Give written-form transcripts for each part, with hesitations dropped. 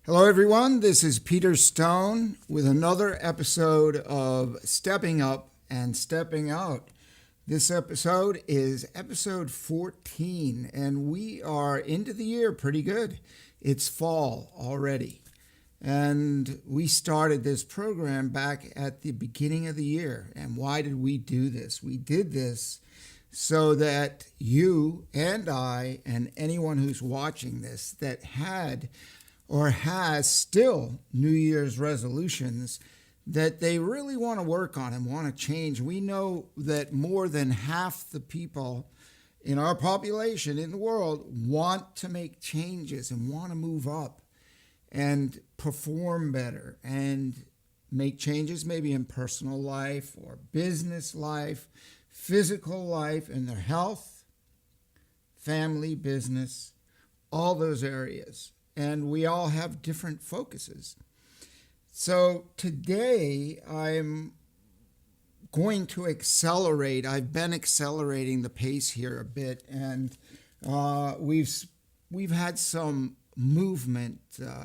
Hello, everyone. This is Peter Stone with another episode of Stepping Up and Stepping Out. This episode is episode 14, and we are into the year pretty good. It's fall already. And we started this program back at the beginning of the year. And why did we do this? We did this so that you and I and anyone who's watching this that had or has still New Year's resolutions that they really want to work on and want to change. We know that more than half the people in our population in the world want to make changes and want to move up and perform better and make changes maybe in personal life or business life, physical life, in their health, family, business, all those areas. And we all have different focuses. So today I'm going to accelerate. I've been accelerating the pace here a bit, and we've had some movement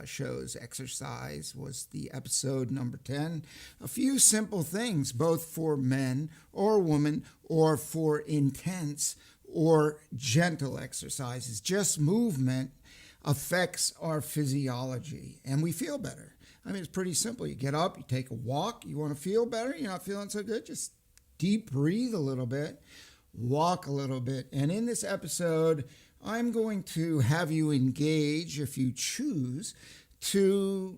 shows. Exercise was the episode number 10. A few simple things, both for men or women, or for intense or gentle exercises. Just movement affects our physiology, and we feel better. I mean, it's pretty simple. You get up, you take a walk, you want to feel better, you're not feeling so good, just deep breathe a little bit, walk a little bit. And in this episode, I'm going to have you engage, if you choose, to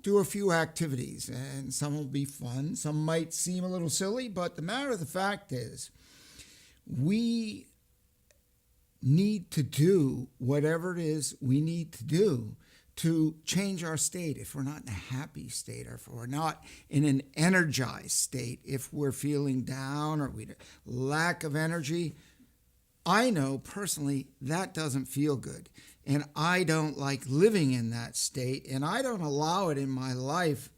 do a few activities. And some will be fun, some might seem a little silly, but the matter of the fact is, we need to do whatever it is we need to do to change our state. If we're not in a happy state, or if we're not in an energized state, if we're feeling down or we lack of energy, I know personally that doesn't feel good. And I don't like living in that state, and I don't allow it in my life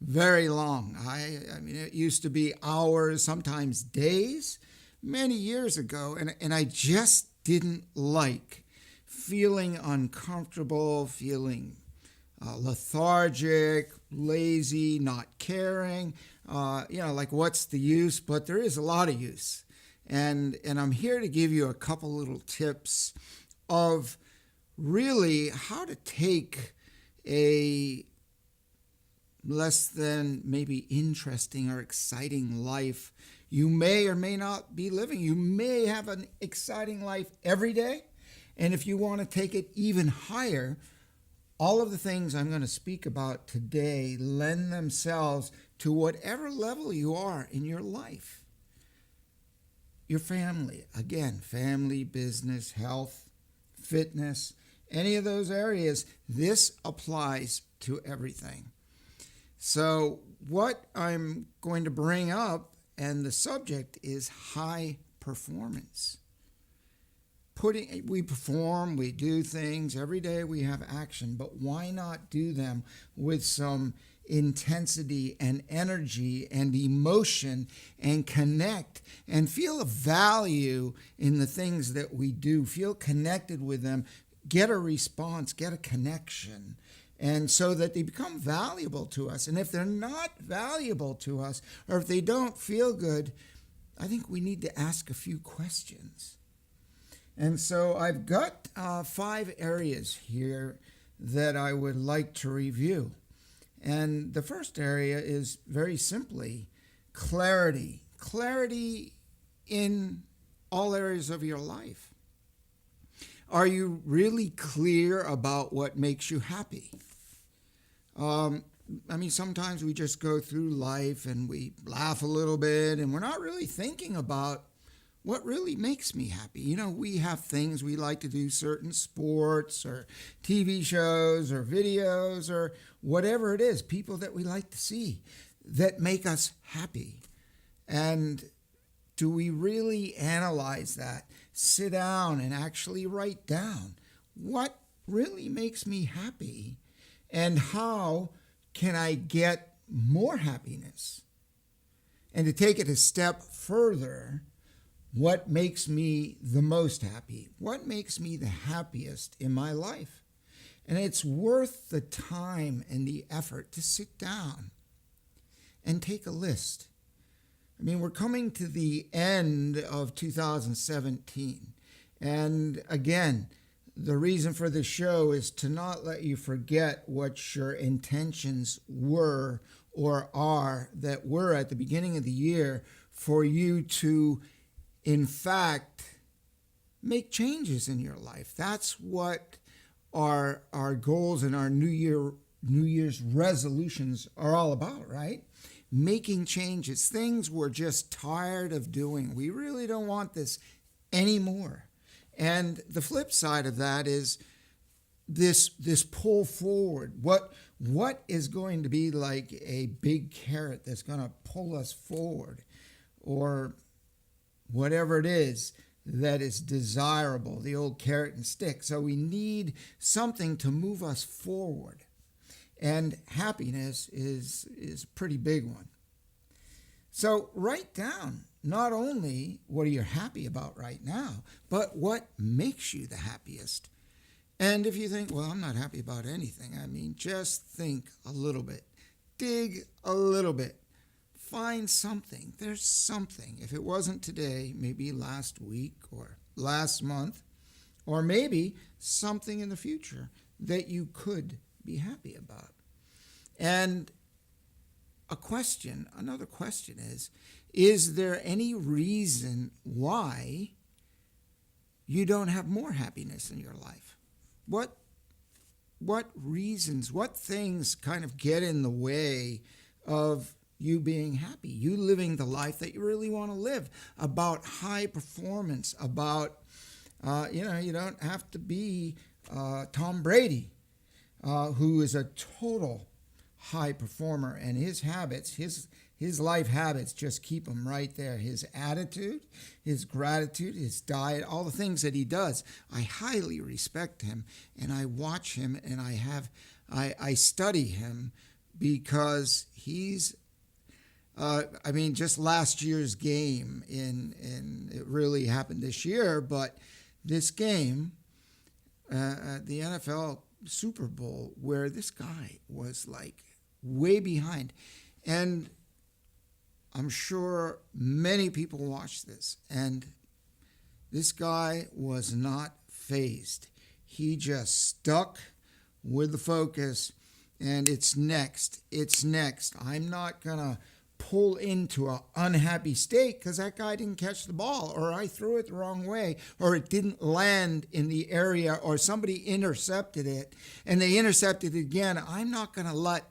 very long. I mean, it used to be hours, sometimes days, many years ago, and I just didn't like feeling uncomfortable, feeling lethargic, lazy, not caring. Like what's the use? But there is a lot of use. And I'm here to give you a couple little tips of really how to take a less than maybe interesting or exciting life you may or may not be living. You may have an exciting life every day. And if you want to take it even higher, all of the things I'm going to speak about today lend themselves to whatever level you are in your life. Your family, again, family, business, health, fitness, any of those areas, this applies to everything. So what I'm going to bring up, and the subject is high performance. We perform, we do things, every day we have action, but why not do them with some intensity and energy and emotion and connect and feel a value in the things that we do, feel connected with them, get a response, get a connection. And so that they become valuable to us. And if they're not valuable to us, or if they don't feel good, I think we need to ask a few questions. And so I've got 5 areas here that I would like to review. And the first area is very simply clarity. Clarity in all areas of your life. Are you really clear about what makes you happy? Sometimes we just go through life and we laugh a little bit and we're not really thinking about what really makes me happy. You know, we have things we like to do, certain sports or TV shows or videos or whatever it is, people that we like to see that make us happy. And do we really analyze that? Sit down and actually write down what really makes me happy and how can I get more happiness? And to take it a step further, what makes me the most happy? What makes me the happiest in my life? And it's worth the time and the effort to sit down and take a list. I mean, we're coming to the end of 2017. And again, the reason for this show is to not let you forget what your intentions were or are that were at the beginning of the year for you to, in fact, make changes in your life. That's what our goals and our New Year's resolutions are all about, right? Making changes, things we're just tired of doing. We really don't want this anymore. And the flip side of that is this pull forward. What is going to be like a big carrot that's going to pull us forward, or whatever it is that is desirable, the old carrot and stick. So we need something to move us forward. And happiness is a pretty big one. So write down not only what are you happy about right now, but what makes you the happiest. And if you think, well, I'm not happy about anything, I mean, just think a little bit. Dig a little bit. Find something. There's something. If it wasn't today, maybe last week or last month, or maybe something in the future that you could be happy about. And another question is there any reason why you don't have more happiness in your life? What reasons, what things kind of get in the way of you being happy, you living the life that you really want to live, about high performance, about, you don't have to be Tom Brady, who is a total high performer, and his habits, his life habits just keep him right there. His attitude, his gratitude, his diet, all the things that he does. I highly respect him, and I watch him, and I study him because he's just last year's game, and it really happened this year, but this game, the NFL Super Bowl, where this guy was like way behind. And I'm sure many people watched this, and this guy was not fazed. He just stuck with the focus, and it's next. I'm not going to pull into an unhappy state because that guy didn't catch the ball, or I threw it the wrong way, or it didn't land in the area, or somebody intercepted it and they intercepted it again. I'm not going to let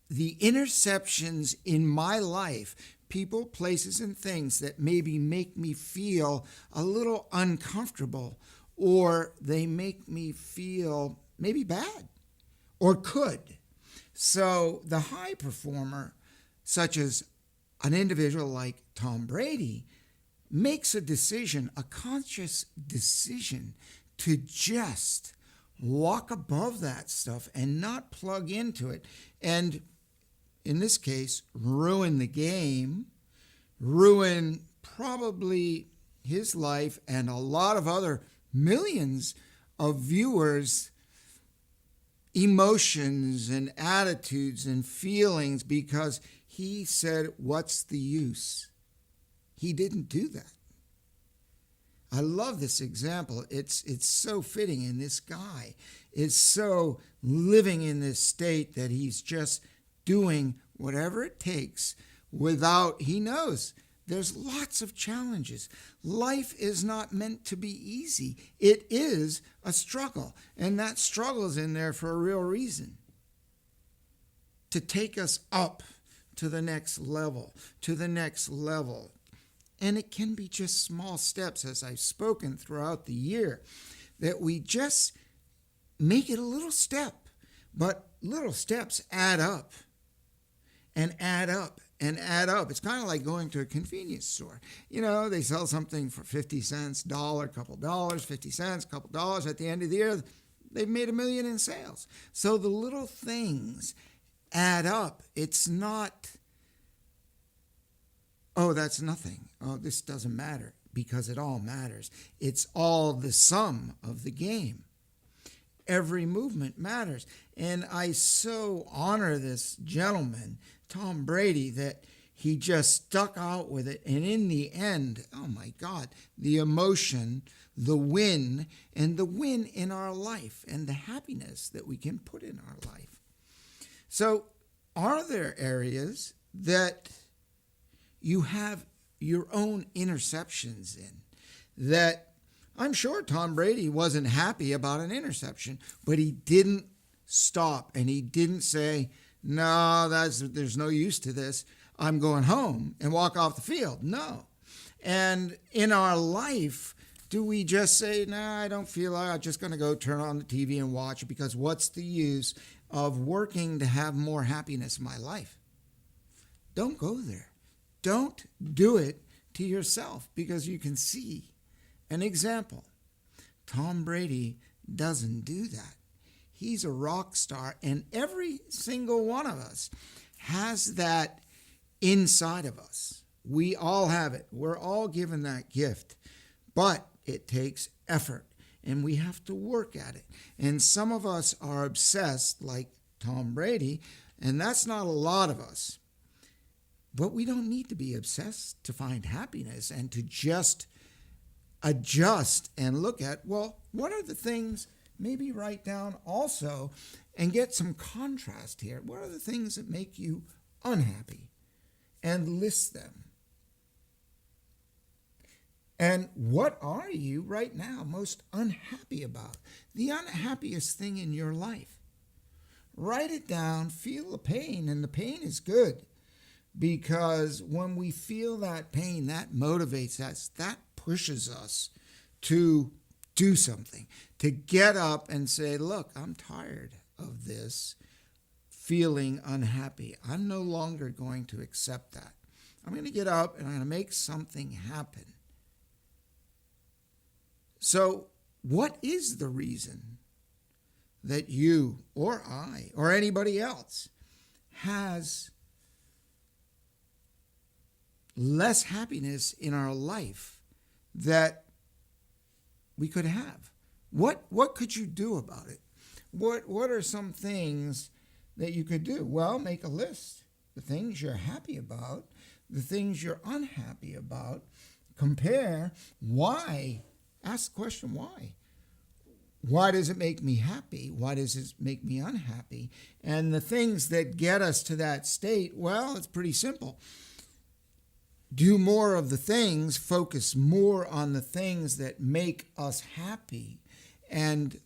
the interceptions in my life, people, places, and things that maybe make me feel a little uncomfortable, or they make me feel maybe bad, or could. So the high performer, such as an individual like Tom Brady, makes a decision, a conscious decision, to just walk above that stuff and not plug into it. And in this case, ruin the game, ruin probably his life and a lot of other millions of viewers' emotions and attitudes and feelings, because he said, what's the use? He didn't do that. I love this example. It's so fitting. And this guy is so living in this state that he's just doing whatever it takes he knows there's lots of challenges. Life is not meant to be easy. It is a struggle. And that struggle is in there for a real reason. To take us up to the next level, And it can be just small steps, as I've spoken throughout the year, that we just make it a little step. But little steps add up and add up and add up. It's kind of like going to a convenience store. They sell something for 50 cents, dollar, couple dollars, 50 cents, couple dollars. At the end of the year, they've made $1 million in sales. So the little things add up. It's not, oh, that's nothing. Oh, this doesn't matter, because it all matters. It's all the sum of the game. Every movement matters. And I so honor this gentleman, Tom Brady, that he just stuck out with it. And in the end, oh my God, the emotion, the win, and the win in our life and the happiness that we can put in our life. So, are there areas that you have your own interceptions in that I'm sure Tom Brady wasn't happy about an interception, but he didn't stop and he didn't say, no, there's no use to this. I'm going home and walk off the field. No. And in our life, do we just say, nah, I don't feel like I'm just going to go turn on the TV and watch it because what's the use of working to have more happiness in my life? Don't go there. Don't do it to yourself because you can see an example. Tom Brady doesn't do that. He's a rock star, and every single one of us has that inside of us. We all have it. We're all given that gift, but it takes effort, and we have to work at it. And some of us are obsessed, like Tom Brady, and that's not a lot of us. But we don't need to be obsessed to find happiness and to just adjust and look at, well, what are the things, maybe write down also and get some contrast here. What are the things that make you unhappy? And list them. And what are you right now most unhappy about? The unhappiest thing in your life. Write it down, feel the pain, and the pain is good. Because when we feel that pain, that motivates us, that pushes us to do something, to get up and say, look, I'm tired of this feeling unhappy. I'm no longer going to accept that. I'm going to get up and I'm going to make something happen. So, what is the reason that you or I or anybody else has less happiness in our life that we could have? What could you do about it? What are some things that you could do? Well, make a list. The things you're happy about, the things you're unhappy about. Compare why. Ask the question, why? Why does it make me happy? Why does it make me unhappy? And the things that get us to that state, well, it's pretty simple. Do more of the things, focus more on the things that make us happy, and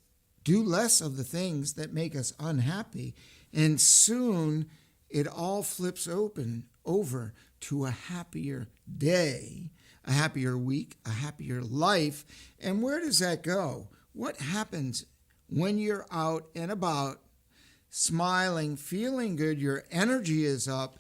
do less of the things that make us unhappy. And soon it all flips over to a happier day, a happier week, a happier life. And where does that go? What happens when you're out and about, smiling, feeling good, your energy is up?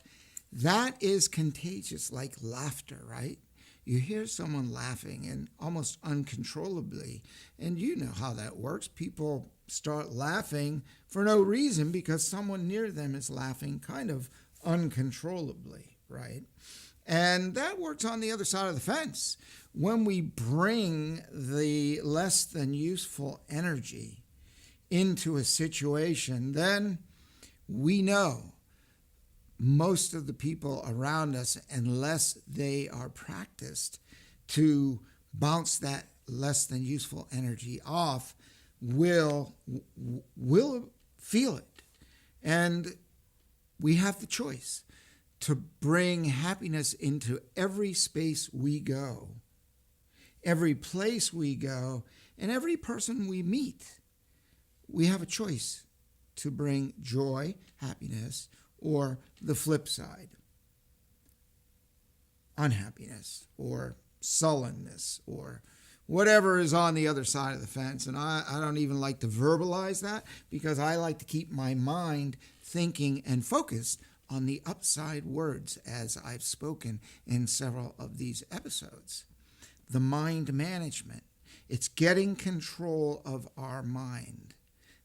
That is contagious, like laughter, right? You hear someone laughing and almost uncontrollably, and you know how that works. People start laughing for no reason because someone near them is laughing kind of uncontrollably, right? And that works on the other side of the fence. When we bring the less than useful energy into a situation, then we know most of the people around us, unless they are practiced to bounce that less than useful energy off, will feel it. And we have the choice to bring happiness into every space we go, every place we go, and every person we meet. We have a choice to bring joy, happiness, or the flip side, unhappiness or sullenness or whatever is on the other side of the fence. And I don't even like to verbalize that because I like to keep my mind thinking and focused on the upside words as I've spoken in several of these episodes. The mind management. It's getting control of our mind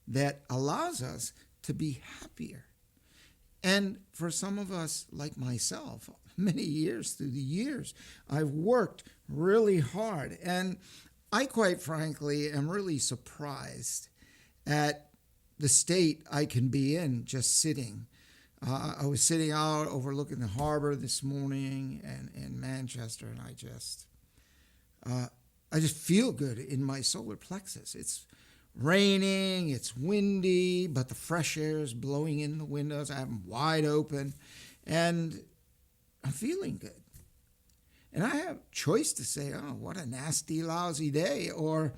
that allows us to be happier. And for some of us, like myself, many years through the years, I've worked really hard. And I, quite frankly, am really surprised at the state I can be in just sitting. I was sitting out overlooking the harbor this morning in Manchester, and I just feel good in my solar plexus. It's raining, it's windy, but the fresh air is blowing in the windows. I have them wide open, and I'm feeling good. And I have choice to say, oh, what a nasty, lousy day, or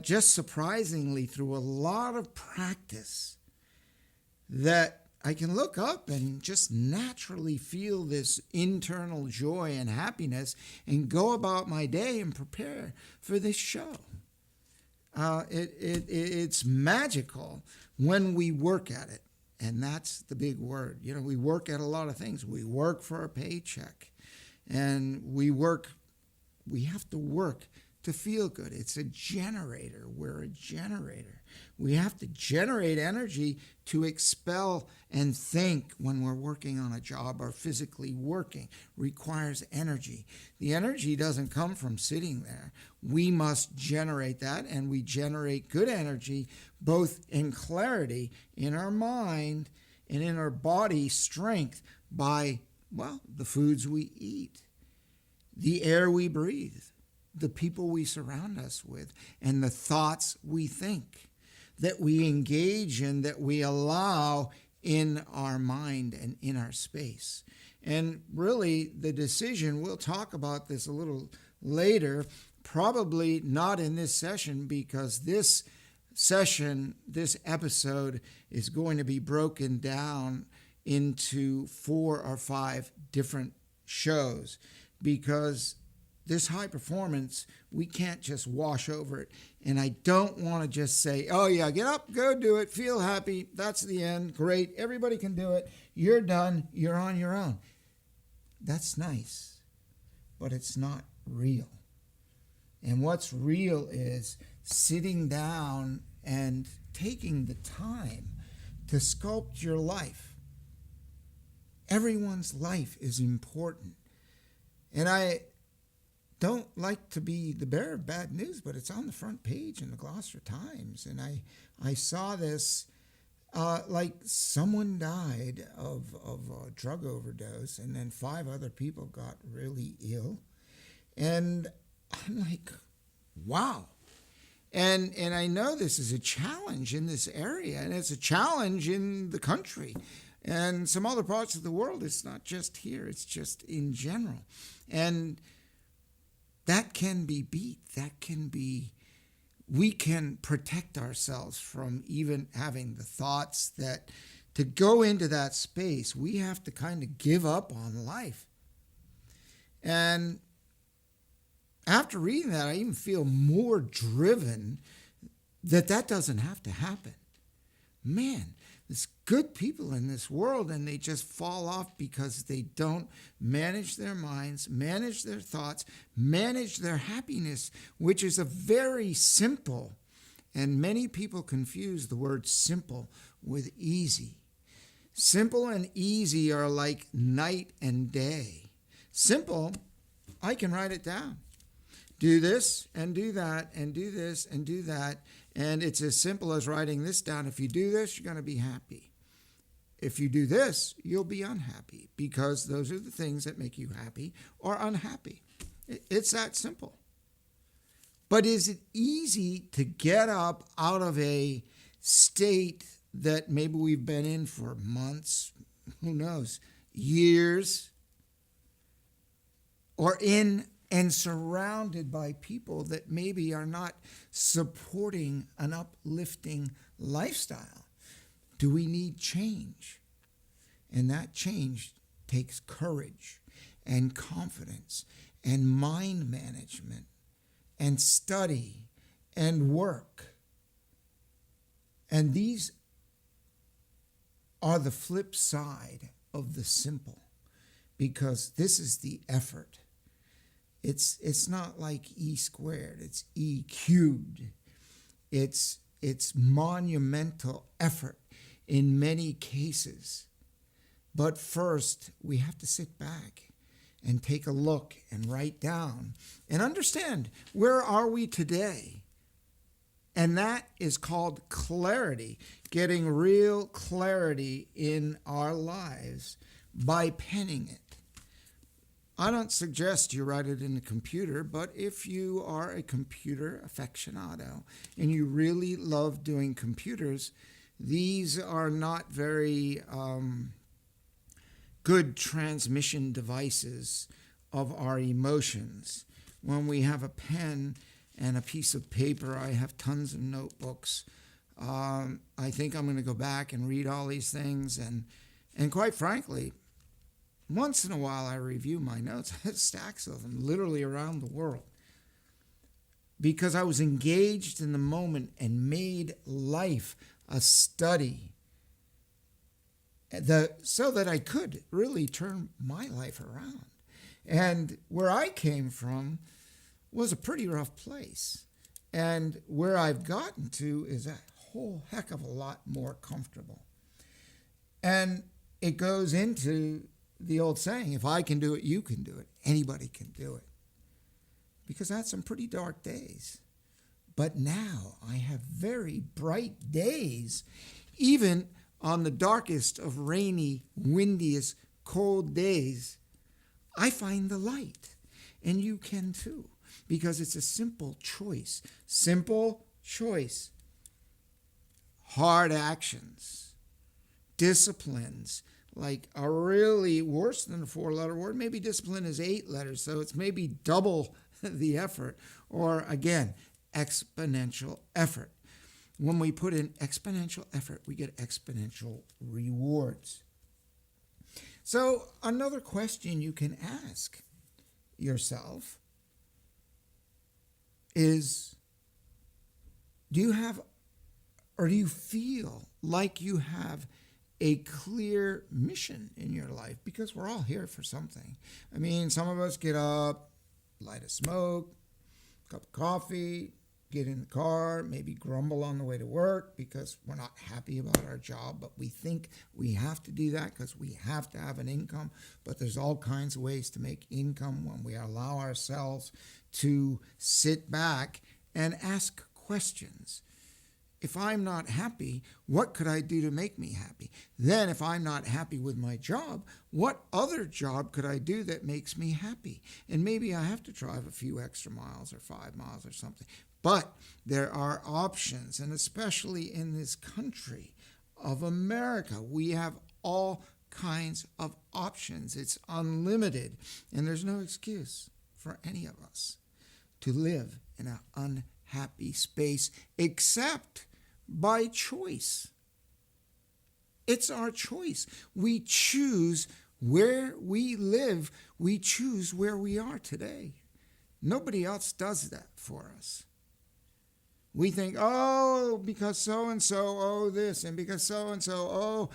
just surprisingly, through a lot of practice, that I can look up and just naturally feel this internal joy and happiness and go about my day and prepare for this show. It's magical when we work at it. And that's the big word. You know, we work at a lot of things. We work for a paycheck. And we have to work to feel good. It's a generator. We're a generator. We have to generate energy to expel and think when we're working on a job or physically working. Requires energy. The energy doesn't come from sitting there. We must generate that, and we generate good energy both in clarity, in our mind, and in our body strength by, well, the foods we eat, the air we breathe, the people we surround us with, and the thoughts we think, that we engage in, that we allow in our mind and in our space. And really, the decision, we'll talk about this a little later, probably not in this session, because this session, this episode, is going to be broken down into 4 or 5 different shows, because this high performance, we can't just wash over it. And I don't want to just say, oh yeah, get up, go do it, feel happy, that's the end, great, everybody can do it, you're done, you're on your own. That's nice, but it's not real. And what's real is sitting down and taking the time to sculpt your life. Everyone's life is important. And I don't like to be the bearer of bad news, but it's on the front page in the Gloucester Times. And I saw this, like someone died of a drug overdose, and then 5 other people got really ill. And I'm like, wow. And I know this is a challenge in this area, and it's a challenge in the country. And some other parts of the world, it's not just here, it's just in general. And that can be beat. We can protect ourselves from even having the thoughts that to go into that space, we have to kind of give up on life. And after reading that, I even feel more driven that doesn't have to happen. Man, there's good people in this world, and they just fall off because they don't manage their minds, manage their thoughts, manage their happiness, which is a very simple, and many people confuse the word simple with easy. Simple and easy are like night and day. Simple, I can write it down. Do this and do that and do this and do that. And it's as simple as writing this down. If you do this, you're going to be happy. If you do this, you'll be unhappy, because those are the things that make you happy or unhappy. It's that simple. But is it easy to get up out of a state that maybe we've been in for months, who knows, years, or in and surrounded by people that maybe are not supporting an uplifting lifestyle? Do we need change? And that change takes courage and confidence and mind management and study and work. And these are the flip side of the simple, because this is the effort. It's not like E squared, it's E cubed. It's monumental effort in many cases. But first, we have to sit back and take a look and write down and understand, where are we today? And that is called clarity, getting real clarity in our lives by penning it. I don't suggest you write it in a computer, but if you are a computer aficionado and you really love doing computers, these are not very good transmission devices of our emotions. When we have a pen and a piece of paper, I have tons of notebooks. I think I'm going to go back and read all these things, and quite frankly, once in a while I review my notes. I have stacks of them literally around the world because I was engaged in the moment and made life a study so that I could really turn my life around. And where I came from was a pretty rough place. And where I've gotten to is a whole heck of a lot more comfortable. And it goes into the old saying, if I can do it, you can do it. Anybody can do it. Because I had some pretty dark days. But now I have very bright days. Even on the darkest of rainy, windiest, cold days, I find the light. And you can too. Because it's a simple choice. Simple choice. Hard actions. Disciplines. Like are really worse than a 4-letter word. Maybe discipline is 8 letters, so it's maybe double the effort. Or again, exponential effort. When we put in exponential effort, we get exponential rewards. So another question you can ask yourself is, do you feel like you have a clear mission in your life? Because we're all here for something. I mean, some of us get up, light a smoke, cup of coffee, get in the car, maybe grumble on the way to work because we're not happy about our job, but we think we have to do that because we have to have an income. But there's all kinds of ways to make income when we allow ourselves to sit back and ask questions. If I'm not happy, what could I do to make me happy? Then if I'm not happy with my job, what other job could I do that makes me happy? And maybe I have to drive a few extra miles or 5 miles or something. But there are options, and especially in this country of America, we have all kinds of options. It's unlimited, and there's no excuse for any of us to live in an unhappy space except by choice. It's our choice. We choose where we live. We choose where we are today. Nobody else does that for us. We think, oh, because so-and-so, oh, this, and because so-and-so, oh,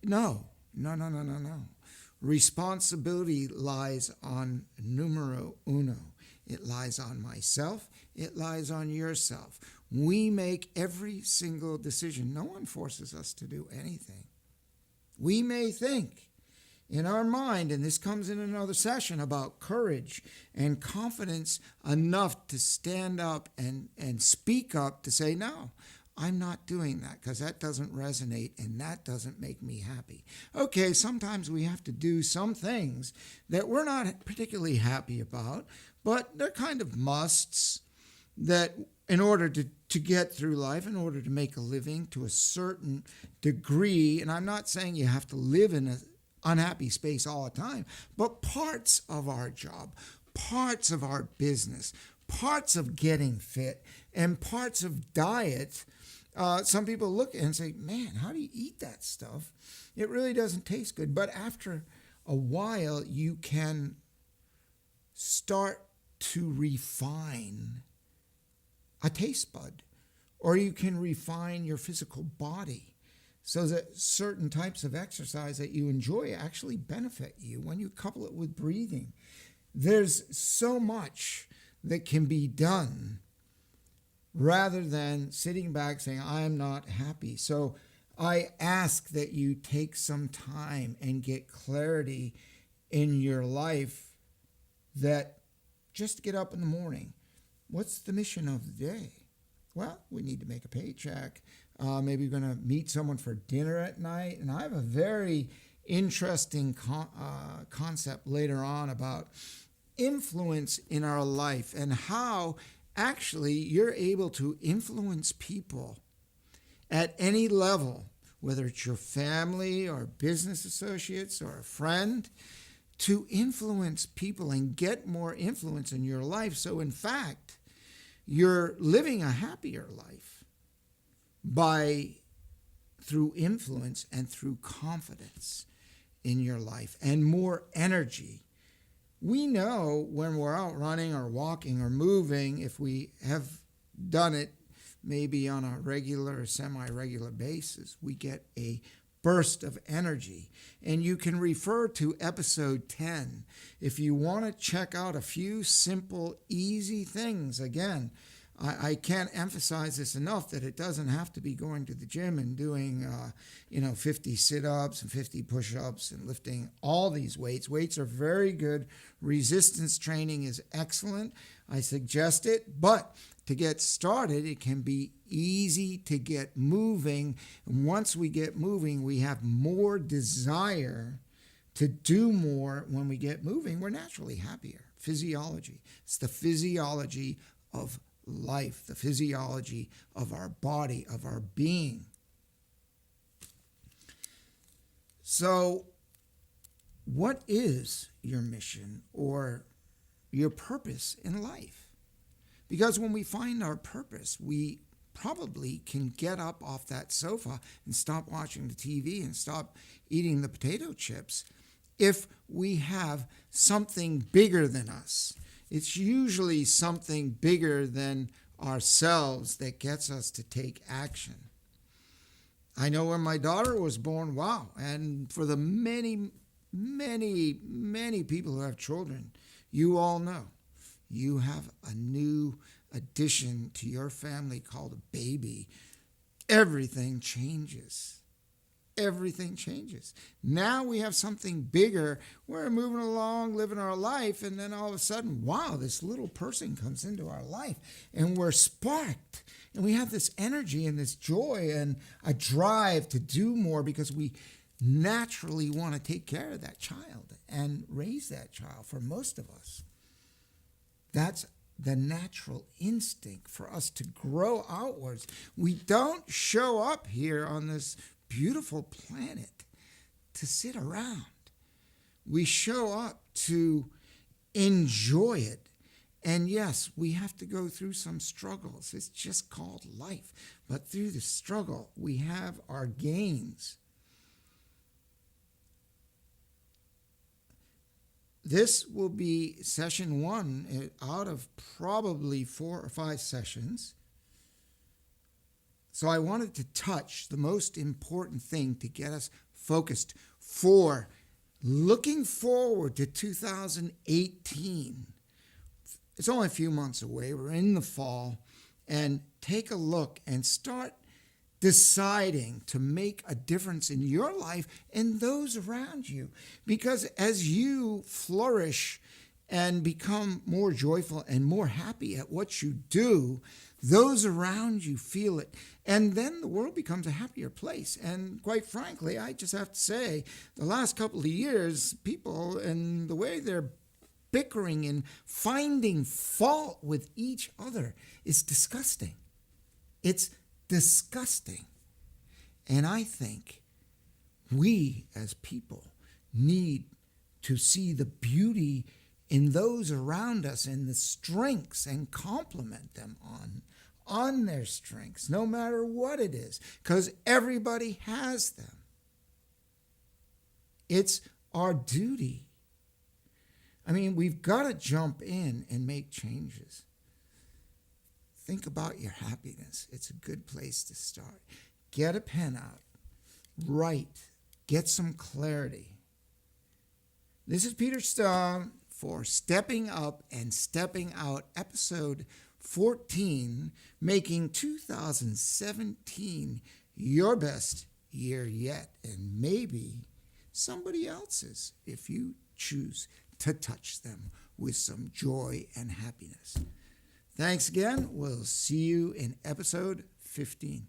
no. Responsibility lies on numero uno. It lies on myself. It lies on yourself. We make every single decision. No one forces us to do anything. We may think in our mind, and this comes in another session about courage and confidence enough to stand up and speak up to say, no, I'm not doing that because that doesn't resonate and that doesn't make me happy. Okay, sometimes we have to do some things that we're not particularly happy about, but they're kind of musts that in order to get through life, in order to make a living to a certain degree, and I'm not saying you have to live in an unhappy space all the time, but parts of our job, parts of our business, parts of getting fit, and parts of diet, some people look and say, man, how do you eat that stuff? It really doesn't taste good. But after a while, you can start to refine a taste bud, or you can refine your physical body so that certain types of exercise that you enjoy actually benefit you when you couple it with breathing. There's so much that can be done rather than sitting back saying, I'm not happy. So I ask that you take some time and get clarity in your life that just get up in the morning. What's the mission of the day? Well, we need to make a paycheck. Maybe we're going to meet someone for dinner at night. And I have a very interesting concept later on about influence in our life and how actually you're able to influence people at any level, whether it's your family or business associates or a friend, to influence people and get more influence in your life. So in fact, you're living a happier life through influence and through confidence in your life and more energy. We know when we're out running or walking or moving, if we have done it maybe on a regular or semi-regular basis, we get a burst of energy. And you can refer to episode 10 if you want to check out a few simple, easy things. Again, I can't emphasize this enough that it doesn't have to be going to the gym and doing 50 sit-ups and 50 push-ups and lifting all these weights. Weights are very good. Resistance training is excellent. I suggest it. But to get started, it can be easy to get moving. And once we get moving, we have more desire to do more. When we get moving, we're naturally happier. Physiology. It's the physiology of life, the physiology of our body, of our being. So, what is your mission or your purpose in life? Because when we find our purpose, we probably can get up off that sofa and stop watching the TV and stop eating the potato chips if we have something bigger than us. It's usually something bigger than ourselves that gets us to take action. I know when my daughter was born, wow, and for the many, many, many people who have children, you all know, you have a new addition to your family called a baby. Everything changes. Everything changes. Now we have something bigger. We're moving along, living our life, and then all of a sudden, wow, this little person comes into our life, and we're sparked. And we have this energy and this joy and a drive to do more because we naturally want to take care of that child and raise that child for most of us. That's the natural instinct for us to grow outwards. We don't show up here on this beautiful planet to sit around. We show up to enjoy it. And yes, we have to go through some struggles. It's just called life. But through the struggle, we have our gains. This will be session 1 out of probably 4 or 5 sessions. So I wanted to touch the most important thing to get us focused for looking forward to 2018. It's only a few months away. We're in the fall. And take a look and start deciding to make a difference in your life and those around you. Because as you flourish and become more joyful and more happy at what you do, those around you feel it. And then the world becomes a happier place. And quite frankly, I just have to say, the last couple of years, people and the way they're bickering and finding fault with each other is disgusting. It's disgusting. And I think we as people need to see the beauty in those around us and the strengths and compliment them on their strengths, no matter what it is, because everybody has them. It's our duty. I mean, we've got to jump in and make changes. Think about your happiness. It's a good place to start. Get a pen out. Write. Get some clarity. This is Peter Stone for Stepping Up and Stepping Out, episode 14, making 2017 your best year yet, and maybe somebody else's if you choose to touch them with some joy and happiness. Thanks again. We'll see you in episode 15.